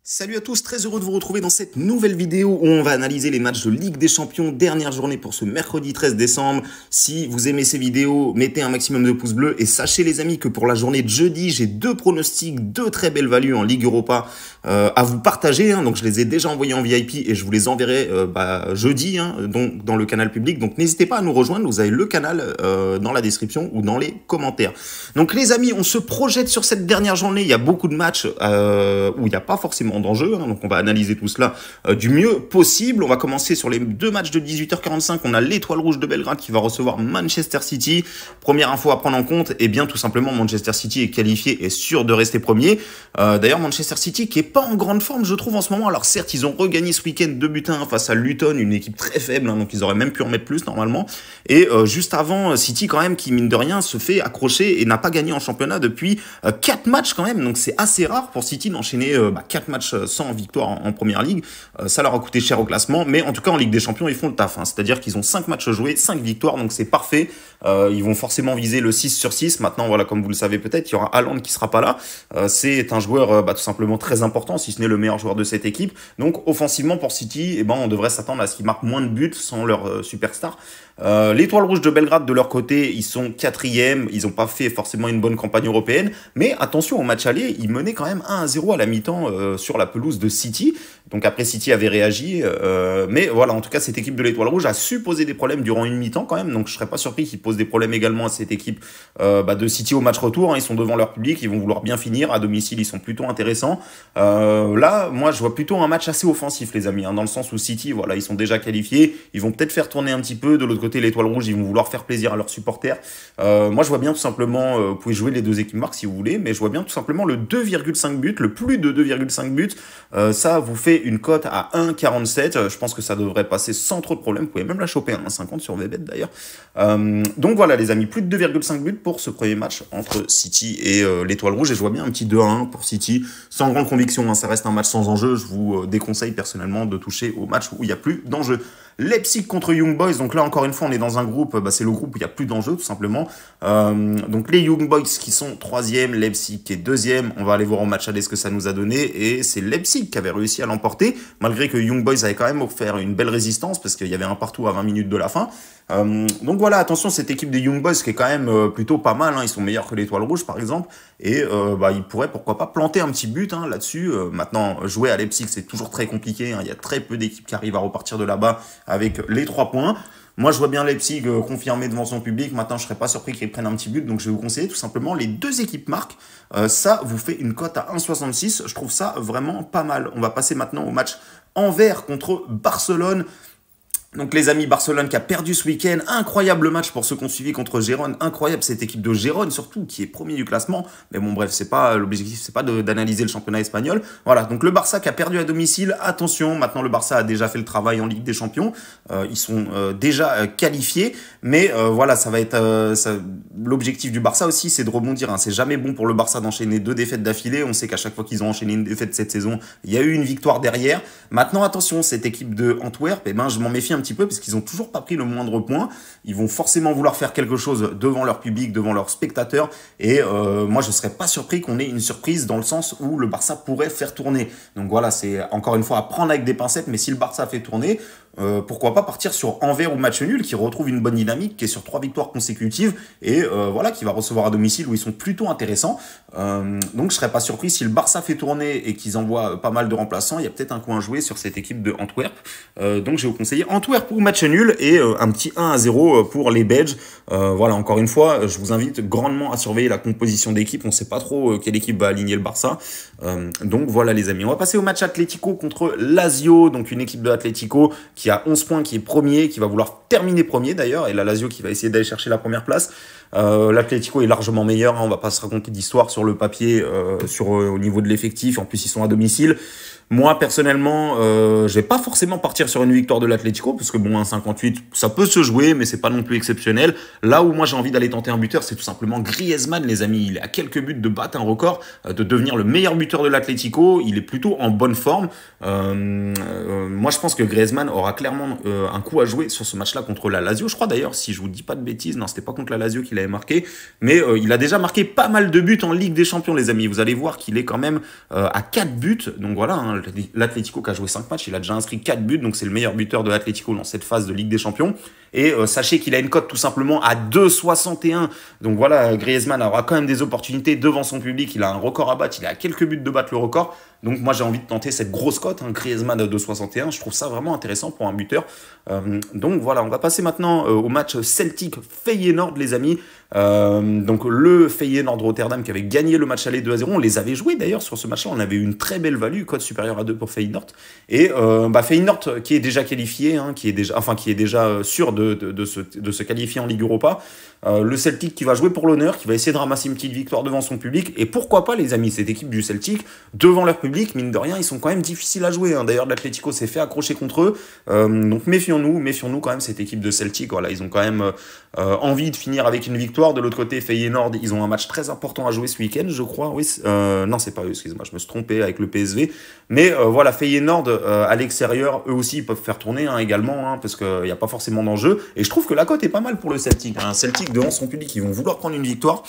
Salut à tous, très heureux de vous retrouver dans cette nouvelle vidéo où on va analyser les matchs de Ligue des Champions, dernière journée pour ce mercredi 13 décembre. Si vous aimez ces vidéos, mettez un maximum de pouces bleus et sachez les amis que pour la journée de jeudi, j'ai deux pronostics, deux très belles values en Ligue Europa à vous partager. Donc je les ai déjà envoyés en VIP et je vous les enverrai jeudi donc dans le canal public. Donc n'hésitez pas à nous rejoindre, vous avez le canal dans la description ou dans les commentaires. Donc les amis, on se projette sur cette dernière journée, il y a beaucoup de matchs où il n'y a pas forcément d'enjeu, donc on va analyser tout cela du mieux possible. On va commencer sur les deux matchs de 18h45. On a l'Étoile Rouge de Belgrade qui va recevoir Manchester City. Première info à prendre en compte, et bien tout simplement Manchester City est qualifié et sûr de rester premier. D'ailleurs Manchester City qui est pas en grande forme je trouve en ce moment. Alors certes ils ont regagné ce week-end 2-1 face à Luton, une équipe très faible, donc ils auraient même pu en mettre plus normalement. Et juste avant City quand même qui mine de rien se fait accrocher et n'a pas gagné en championnat depuis 4 matchs quand même. Donc c'est assez rare pour City d'enchaîner 4 matchs sans victoire en première ligue. Ça leur a coûté cher au classement, mais en tout cas en Ligue des Champions ils font le taf, c'est-à-dire qu'ils ont 5 matchs joués, 5 victoires, donc c'est parfait. Ils vont forcément viser le 6/6. Maintenant voilà, comme vous le savez peut-être, il y aura Haaland qui sera pas là. C'est un joueur tout simplement très important, si ce n'est le meilleur joueur de cette équipe. Donc offensivement pour City, on devrait s'attendre à ce qu'ils marquent moins de buts sans leur superstar. L'Étoile Rouge de Belgrade de leur côté, ils sont 4e, ils n'ont pas fait forcément une bonne campagne européenne, mais attention au match aller, ils menaient quand même 1-0 à la mi-temps sur la pelouse de City. Donc après City avait réagi, mais voilà, en tout cas cette équipe de l'Étoile Rouge a su poser des problèmes durant une mi-temps quand même, donc je serais pas surpris qu'ils posent des problèmes également à cette équipe de City au match retour. Ils sont devant leur public, ils vont vouloir bien finir, à domicile ils sont plutôt intéressants. Là moi je vois plutôt un match assez offensif les amis, dans le sens où City voilà, ils sont déjà qualifiés, ils vont peut-être faire tourner un petit peu, de l'autre côté l'Étoile Rouge ils vont vouloir faire plaisir à leurs supporters. Moi je vois bien tout simplement, vous pouvez jouer les deux équipes marques si vous voulez, mais je vois bien tout simplement le 2,5 buts, le plus de 2,5 buts, ça vous fait une cote à 1,47. Je pense que ça devrait passer sans trop de problème. Vous pouvez même la choper à 1,50 sur VBet d'ailleurs. Donc voilà les amis, plus de 2,5 buts pour ce premier match entre City et l'Étoile Rouge. Et je vois bien un petit 2-1 pour City, sans grande conviction. Ça reste un match sans enjeu. Je vous déconseille personnellement de toucher au match où il n'y a plus d'enjeu. Leipzig contre Young Boys, donc là encore une fois on est dans un groupe, c'est le groupe où il n'y a plus d'enjeu tout simplement. Donc les Young Boys qui sont 3e, Leipzig qui est 2e, on va aller voir au match aller ce que ça nous a donné, et c'est Leipzig qui avait réussi à l'emporter, malgré que Young Boys avait quand même offert une belle résistance, parce qu'il y avait un partout à 20 minutes de la fin. Donc voilà, attention, cette équipe des Young Boys qui est quand même plutôt pas mal, ils sont meilleurs que l'Étoile Rouge par exemple, et ils pourraient pourquoi pas planter un petit but là-dessus. Maintenant, jouer à Leipzig c'est toujours très compliqué, il y a très peu d'équipes qui arrivent à repartir de là-bas avec les 3 points. Moi, je vois bien Leipzig confirmer devant son public. Maintenant, je serais pas surpris qu'ils prennent un petit but. Donc, je vais vous conseiller tout simplement les deux équipes marques. Ça vous fait une cote à 1,66. Je trouve ça vraiment pas mal. On va passer maintenant au match Anvers contre Barcelone. Donc les amis, Barcelone qui a perdu ce week-end, incroyable match pour ceux qui ont suivi contre Gérone, incroyable cette équipe de Gérone surtout qui est premier du classement, mais bon bref, c'est pas l'objectif, c'est pas d'analyser le championnat espagnol. Voilà, donc le Barça qui a perdu à domicile, attention, maintenant le Barça a déjà fait le travail en Ligue des Champions, ils sont déjà qualifiés, mais voilà, ça va être l'objectif du Barça aussi, c'est de rebondir, c'est jamais bon pour le Barça d'enchaîner 2 défaites d'affilée, on sait qu'à chaque fois qu'ils ont enchaîné une défaite cette saison, il y a eu une victoire derrière. Maintenant attention, cette équipe de Antwerp, je m'en méfie un petit peu parce qu'ils ont toujours pas pris le moindre point. Ils vont forcément vouloir faire quelque chose devant leur public, devant leurs spectateurs, et moi je serais pas surpris qu'on ait une surprise dans le sens où le Barça pourrait faire tourner. Donc voilà, c'est encore une fois à prendre avec des pincettes, mais si le Barça fait tourner, pourquoi pas partir sur Anvers ou match nul qui retrouve une bonne dynamique, qui est sur 3 victoires consécutives et voilà, qui va recevoir à domicile où ils sont plutôt intéressants. Donc je serais pas surpris si le Barça fait tourner et qu'ils envoient pas mal de remplaçants, il y a peut-être un coup à jouer sur cette équipe de Antwerp. Donc je vais vous conseiller Antwerp pour match nul et un petit 1-0 pour les Belges. Voilà, encore une fois, je vous invite grandement à surveiller la composition d'équipe. On sait pas trop quelle équipe va aligner le Barça. Donc voilà les amis, on va passer au match Atlético contre Lazio, donc une équipe de Atlético qui a 11 points, qui est premier, qui va vouloir terminer premier d'ailleurs, et la Lazio qui va essayer d'aller chercher la première place. L'Atlético est largement meilleur, on va pas se raconter d'histoire sur le papier, au niveau de l'effectif, en plus ils sont à domicile. Moi, personnellement, je vais pas forcément partir sur une victoire de l'Atlético, parce que bon, 1,58, ça peut se jouer, mais c'est pas non plus exceptionnel. Là où moi j'ai envie d'aller tenter un buteur, c'est tout simplement Griezmann, les amis. Il est à quelques buts de battre un record, de devenir le meilleur buteur de l'Atlético. Il est plutôt en bonne forme. Moi, je pense que Griezmann aura clairement un coup à jouer sur ce match-là contre la Lazio. Je crois d'ailleurs, si je vous dis pas de bêtises, non, c'était pas contre la Lazio qu'il qu'il avait marqué, mais il a déjà marqué pas mal de buts en Ligue des Champions, les amis. Vous allez voir qu'il est quand même à 4 buts, donc voilà, hein, l'Atlético qui a joué 5 matchs, il a déjà inscrit 4 buts, donc c'est le meilleur buteur de l'Atlético dans cette phase de Ligue des Champions. Et sachez qu'il a une cote tout simplement à 2,61. Donc voilà, Griezmann aura quand même des opportunités devant son public. Il a un record à battre, il a quelques buts de battre le record. Donc moi j'ai envie de tenter cette grosse cote, hein, Griezmann à 2,61. Je trouve ça vraiment intéressant pour un buteur. Donc voilà, on va passer maintenant au match Celtic-Feyenoord, les amis. Donc le Feyenoord Rotterdam qui avait gagné le match aller 2-0. On les avait joués d'ailleurs sur ce match-là. On avait eu une très belle value, cote supérieure à 2 pour Feyenoord. Et Feyenoord qui est déjà qualifié, hein, qui est déjà sûr de se qualifier en Ligue Europa. Le Celtic qui va jouer pour l'honneur, qui va essayer de ramasser une petite victoire devant son public. Et pourquoi pas, les amis, cette équipe du Celtic, devant leur public, mine de rien, ils sont quand même difficiles à jouer. Hein. D'ailleurs, l'Atlético s'est fait accrocher contre eux. Donc méfions-nous quand même, cette équipe de Celtic. Voilà, ils ont quand même envie de finir avec une victoire. De l'autre côté, Feyenoord, ils ont un match très important à jouer ce week-end, je crois. Oui, non, c'est pas eux, excusez-moi, je me suis trompé avec le PSV. Mais voilà, Feyenoord, à l'extérieur, eux aussi, ils peuvent faire tourner hein, également, hein, parce qu'il n'y a pas forcément d'enjeu. Et je trouve que la cote est pas mal pour le Celtic. Hein. Celtic, devant son public, ils vont vouloir prendre une victoire.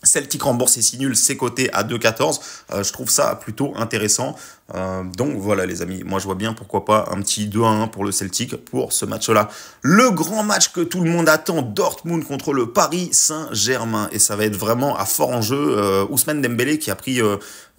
Celtic rembourse et si nul, c'est coté à 2,14. Je trouve ça plutôt intéressant. Donc voilà les amis, moi je vois bien pourquoi pas un petit 2-1 pour le Celtic pour ce match-là. Le grand match que tout le monde attend, Dortmund contre le Paris Saint-Germain. Et ça va être vraiment à fort enjeu. Ousmane Dembélé qui a pris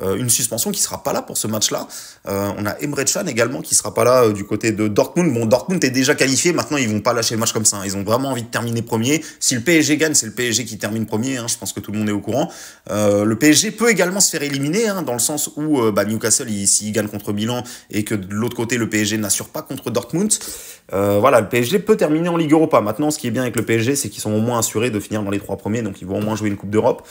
une suspension, qui sera pas là pour ce match-là. On a Emre Can également qui sera pas là du côté de Dortmund. Bon, Dortmund est déjà qualifié, maintenant ils vont pas lâcher le match comme ça. Hein. Ils ont vraiment envie de terminer premier. Si le PSG gagne, c'est le PSG qui termine premier. Hein. Je pense que tout le monde est au courant. Le PSG peut également se faire éliminer, hein, dans le sens où Newcastle, s'il gagne contre Milan et que de l'autre côté, le PSG n'assure pas contre Dortmund, voilà, le PSG peut terminer en Ligue Europa. Maintenant, ce qui est bien avec le PSG, c'est qu'ils sont au moins assurés de finir dans les 3 premiers, donc ils vont au moins jouer une Coupe d'Europe.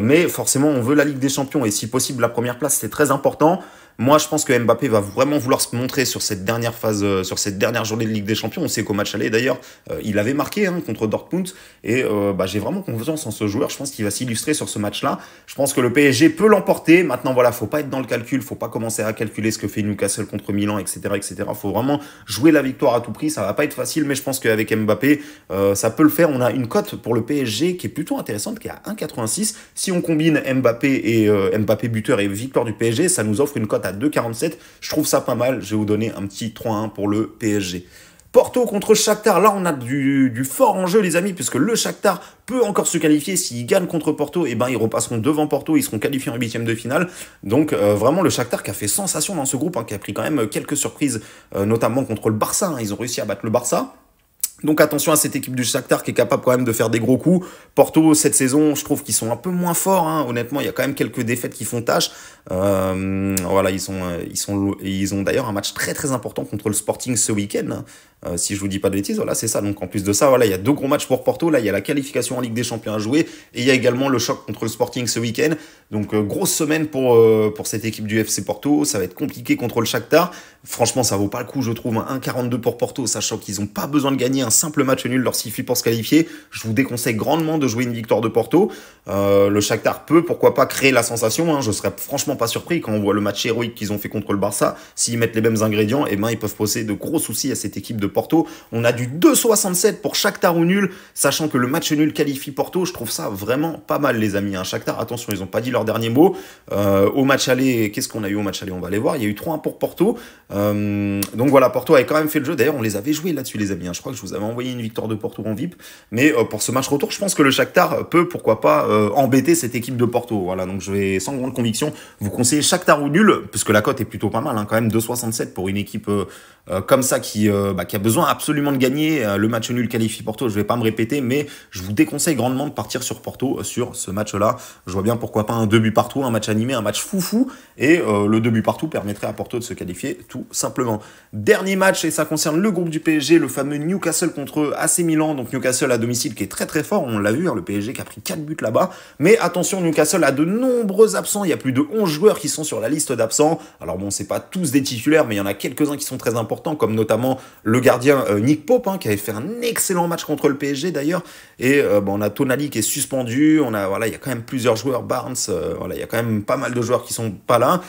Mais forcément, on veut la Ligue des Champions et si possible, la première place, c'est très important. Moi, je pense que Mbappé va vraiment vouloir se montrer sur cette dernière phase, sur cette dernière journée de Ligue des Champions. On sait qu'au match aller, d'ailleurs, il avait marqué hein, contre Dortmund. Et j'ai vraiment confiance en ce joueur. Je pense qu'il va s'illustrer sur ce match-là. Je pense que le PSG peut l'emporter. Maintenant, voilà, faut pas être dans le calcul. Faut pas commencer à calculer ce que fait Newcastle contre Milan, etc., etc. Faut vraiment jouer la victoire à tout prix. Ça va pas être facile, mais je pense qu'avec Mbappé, ça peut le faire. On a une cote pour le PSG qui est plutôt intéressante, qui est à 1,86. Si on combine Mbappé buteur et victoire du PSG, ça nous offre une cote à 2,47. Je trouve ça pas mal. Je vais vous donner un petit 3-1 pour le PSG. Porto contre Shakhtar, là on a du fort en jeu les amis, puisque le Shakhtar peut encore se qualifier. S'il gagne contre Porto, et ils repasseront devant Porto, ils seront qualifiés en 8e de finale. Donc vraiment le Shakhtar qui a fait sensation dans ce groupe, hein, qui a pris quand même quelques surprises, notamment contre le Barça. Hein, ils ont réussi à battre le Barça. Donc attention à cette équipe du Shakhtar qui est capable quand même de faire des gros coups. Porto, cette saison, je trouve qu'ils sont un peu moins forts. Hein. Honnêtement, il y a quand même quelques défaites qui font tâche. Voilà, ils ont d'ailleurs un match très très important contre le Sporting ce week-end. Hein. Si je vous dis pas de bêtises, voilà, c'est ça. Donc en plus de ça, voilà, il y a 2 gros matchs pour Porto. Là, il y a la qualification en Ligue des Champions à jouer et il y a également le choc contre le Sporting ce week-end. Donc grosse semaine pour cette équipe du FC Porto. Ça va être compliqué contre le Shakhtar. Franchement, ça vaut pas le coup, je trouve. 1,42 pour Porto, sachant qu'ils n'ont pas besoin de gagner un simple match nul leur suffit pour se qualifier. Je vous déconseille grandement de jouer une victoire de Porto. Le Shakhtar peut, pourquoi pas, créer la sensation. Hein. Je serais franchement pas surpris quand on voit le match héroïque qu'ils ont fait contre le Barça. S'ils mettent les mêmes ingrédients, ils peuvent poser de gros soucis à cette équipe de Porto. On a du 2,67 pour Shakhtar ou nul, sachant que le match nul qualifie Porto. Je trouve ça vraiment pas mal, les amis. Hein. Shakhtar, attention, ils n'ont pas dit leur dernier mot. Au match aller, qu'est-ce qu'on a eu au match aller? On va aller voir. Il y a eu 3-1 pour Porto. Donc voilà, Porto avait quand même fait le jeu. D'ailleurs, on les avait joués là-dessus, les amis. Hein. Je crois que je vous avais envoyé une victoire de Porto en VIP. Mais pour ce match retour, je pense que le Shakhtar peut, pourquoi pas, embêter cette équipe de Porto. Voilà, donc je vais, sans grande conviction, vous conseiller Shakhtar ou nul, puisque la cote est plutôt pas mal. Hein, quand même 2,67 pour une équipe comme ça qui a besoin absolument de gagner. Le match nul qualifie Porto, je vais pas me répéter, mais je vous déconseille grandement de partir sur Porto sur ce match-là. Je vois bien pourquoi pas un 2 buts partout, un match animé, un match foufou. Et le 2 buts partout permettrait à Porto de se qualifier tout simplement. Dernier match, et ça concerne le groupe du PSG, le fameux Newcastle contre AC Milan. Donc Newcastle à domicile qui est très très fort, on l'a vu, hein, le PSG qui a pris 4 buts là-bas. Mais attention, Newcastle a de nombreux absents, il y a plus de 11 joueurs qui sont sur la liste d'absents. Alors bon, c'est pas tous des titulaires, mais il y en a quelques-uns qui sont très importants, comme notamment le gardien Nick Pope, hein, qui avait fait un excellent match contre le PSG d'ailleurs. Et on a Tonali qui est suspendu, il y a quand même plusieurs joueurs, Barnes, il y a quand même pas mal de joueurs qui sont pas là.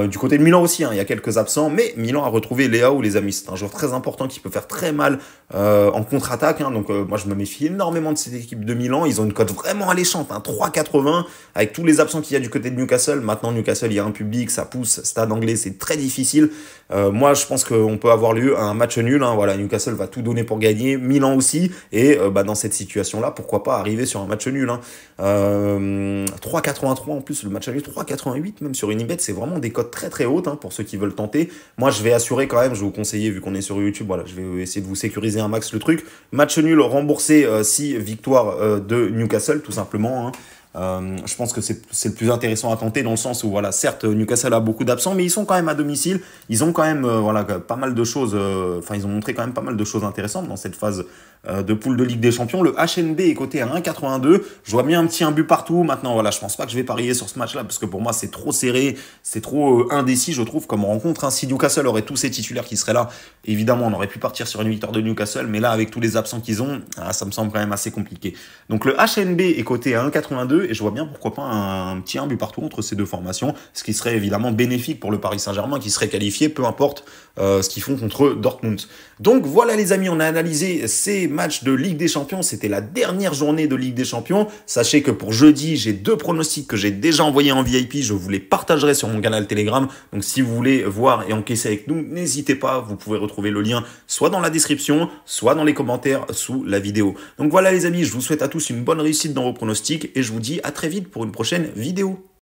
Du côté de Milan aussi, hein, il y a quelques absents, mais Milan a retrouvé Leao, les amis. C'est un joueur très important qui peut faire très mal en contre-attaque. Hein, donc moi, je me méfie énormément de cette équipe de Milan. Ils ont une cote vraiment alléchante, hein, 3,80 avec tous les absents qu'il y a du côté de Newcastle. Maintenant, Newcastle, il y a un public, ça pousse. Stade anglais, c'est très difficile. Moi, je pense qu'on peut avoir lieu à un match nul. Hein, voilà, Newcastle va tout donner pour gagner. Milan aussi. Et dans cette situation-là, pourquoi pas arriver sur un match nul. Hein. 3,83 en plus, le match nul, 3,88 même sur Unibet. C'est vraiment des cotes très très hautes, hein, pour ceux qui veulent tenter. Moi, je vais assurer quand même, je vais vous conseiller, vu qu'on est sur YouTube, voilà, je vais essayer de vous sécuriser un max le truc. Match nul remboursé si victoire de Newcastle, tout simplement. Hein. Je pense que c'est le plus intéressant à tenter dans le sens où, voilà, certes, Newcastle a beaucoup d'absents, mais ils sont quand même à domicile. Ils ont quand même, voilà, pas mal de choses, enfin, ils ont montré quand même pas mal de choses intéressantes dans cette phase de poule de Ligue des Champions. Le HNB est coté à 1,82. Je vois bien un petit 1 but partout. Maintenant, voilà, je pense pas que je vais parier sur ce match-là parce que pour moi, c'est trop serré, c'est trop indécis, je trouve, comme rencontre. Hein. Si Newcastle aurait tous ses titulaires qui seraient là, évidemment, on aurait pu partir sur une victoire de Newcastle, mais là, avec tous les absents qu'ils ont, ça me semble quand même assez compliqué. Donc, le HNB est coté à 1,82 et je vois bien pourquoi pas un petit 1 but partout entre ces deux formations, ce qui serait évidemment bénéfique pour le Paris Saint-Germain qui serait qualifié, peu importe ce qu'ils font contre Dortmund. Donc voilà les amis, on a analysé ces matchs de Ligue des Champions, c'était la dernière journée de Ligue des Champions. Sachez que pour jeudi, j'ai 2 pronostics que j'ai déjà envoyés en VIP, je vous les partagerai sur mon canal Telegram. Donc si vous voulez voir et encaisser avec nous, n'hésitez pas, vous pouvez retrouver le lien soit dans la description, soit dans les commentaires sous la vidéo. Donc voilà les amis, je vous souhaite à tous une bonne réussite dans vos pronostics et je vous dis à très vite pour une prochaine vidéo.